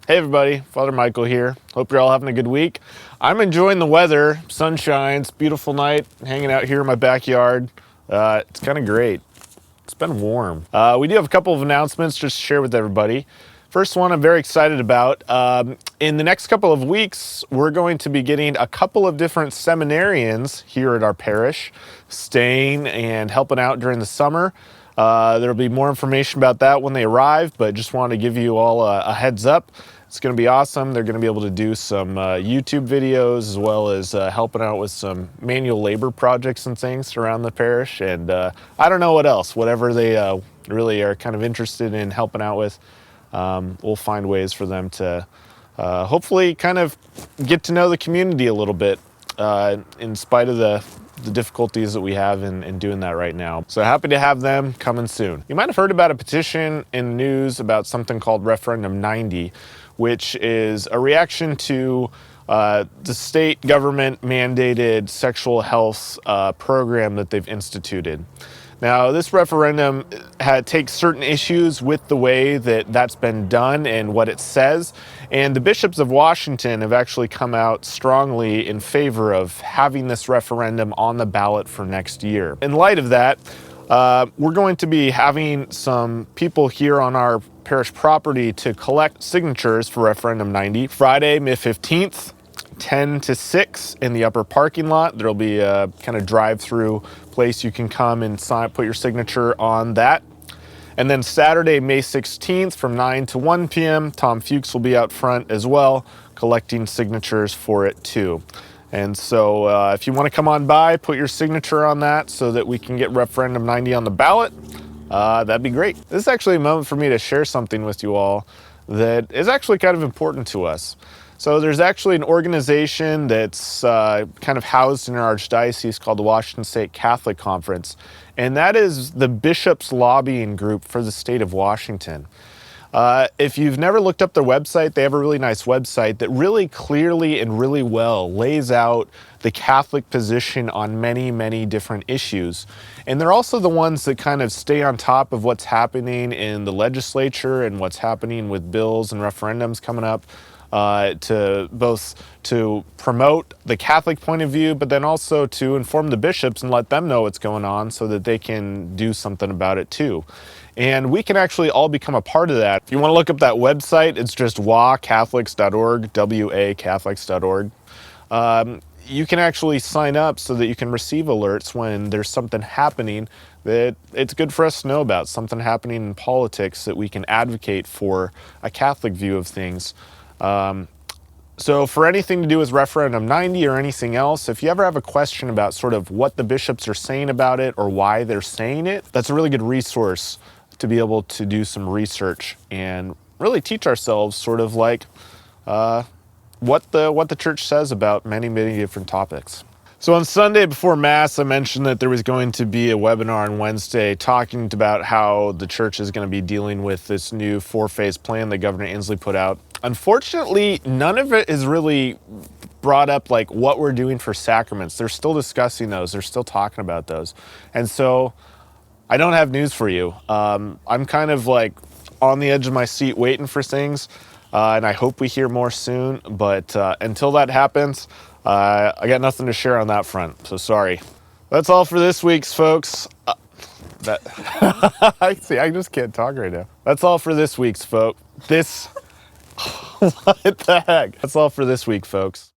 Hey everybody, Father Michael here. Hope you're all having a good week. I'm enjoying the weather. Sun shines, beautiful night, hanging out here in my backyard. It's kind of great. It's been warm. We do have a couple of announcements just to share with everybody. First one I'm very excited about. In the next couple of weeks, we're going to be getting a couple of different seminarians here at our parish, staying and helping out during the summer. There'll be more information about that when they arrive, but just wanted to give you all a heads up. It's going to be awesome. They're going to be able to do some YouTube videos as well as helping out with some manual labor projects and things around the parish. And I don't know what else, whatever they really are kind of interested in helping out with, we'll find ways for them to hopefully kind of get to know the community a little bit in spite of the difficulties that we have in doing that right now. So happy to have them coming soon. You might have heard about a petition in the news about something called Referendum 90, which is a reaction to the state government mandated sexual health program that they've instituted. Now, this referendum takes certain issues with the way that that's been done and what it says, and the bishops of Washington have actually come out strongly in favor of having this referendum on the ballot for next year. In light of that, we're going to be having some people here on our parish property to collect signatures for Referendum 90, Friday, May 15th. 10 to 6 in the upper parking lot. There'll be a kind of drive-through place you can come and put your signature on that. And then Saturday, May 16th from 9 to 1 p.m., Tom Fuchs will be out front as well, collecting signatures for it too. And so if you want to come on by, put your signature on that so that we can get Referendum 90 on the ballot, that'd be great. This is actually a moment for me to share something with you all that is actually kind of important to us. So there's actually an organization that's kind of housed in our archdiocese called the Washington State Catholic Conference, and that is the Bishops' Lobbying Group for the state of Washington. If you've never looked up their website, they have a really nice website that really clearly and really well lays out the Catholic position on many, many different issues. And they're also the ones that kind of stay on top of what's happening in the legislature and what's happening with bills and referendums coming up. To promote the Catholic point of view, but then also to inform the bishops and let them know what's going on so that they can do something about it too. And we can actually all become a part of that. If you want to look up that website, it's just wacatholics.org, wacatholics.org. You can actually sign up so that you can receive alerts when there's something happening that it's good for us to know about, something happening in politics that we can advocate for a Catholic view of things. So for anything to do with Referendum 90 or anything else, if you ever have a question about sort of what the bishops are saying about it or why they're saying it, that's a really good resource to be able to do some research and really teach ourselves sort of like what the church says about many, many different topics. So on Sunday before Mass, I mentioned that there was going to be a webinar on Wednesday talking about how the church is going to be dealing with this new 4-phase plan that Governor Inslee put out. Unfortunately, none of it is really brought up like what we're doing for sacraments. They're still discussing those. They're still talking about those. And so I don't have news for you. I'm kind of like on the edge of my seat waiting for things, and I hope we hear more soon. But until that happens, I got nothing to share on that front, so sorry. That's all for this week's, folks. I see, I just can't talk right now. That's all for this week's, folks. What the heck? That's all for this week, folks.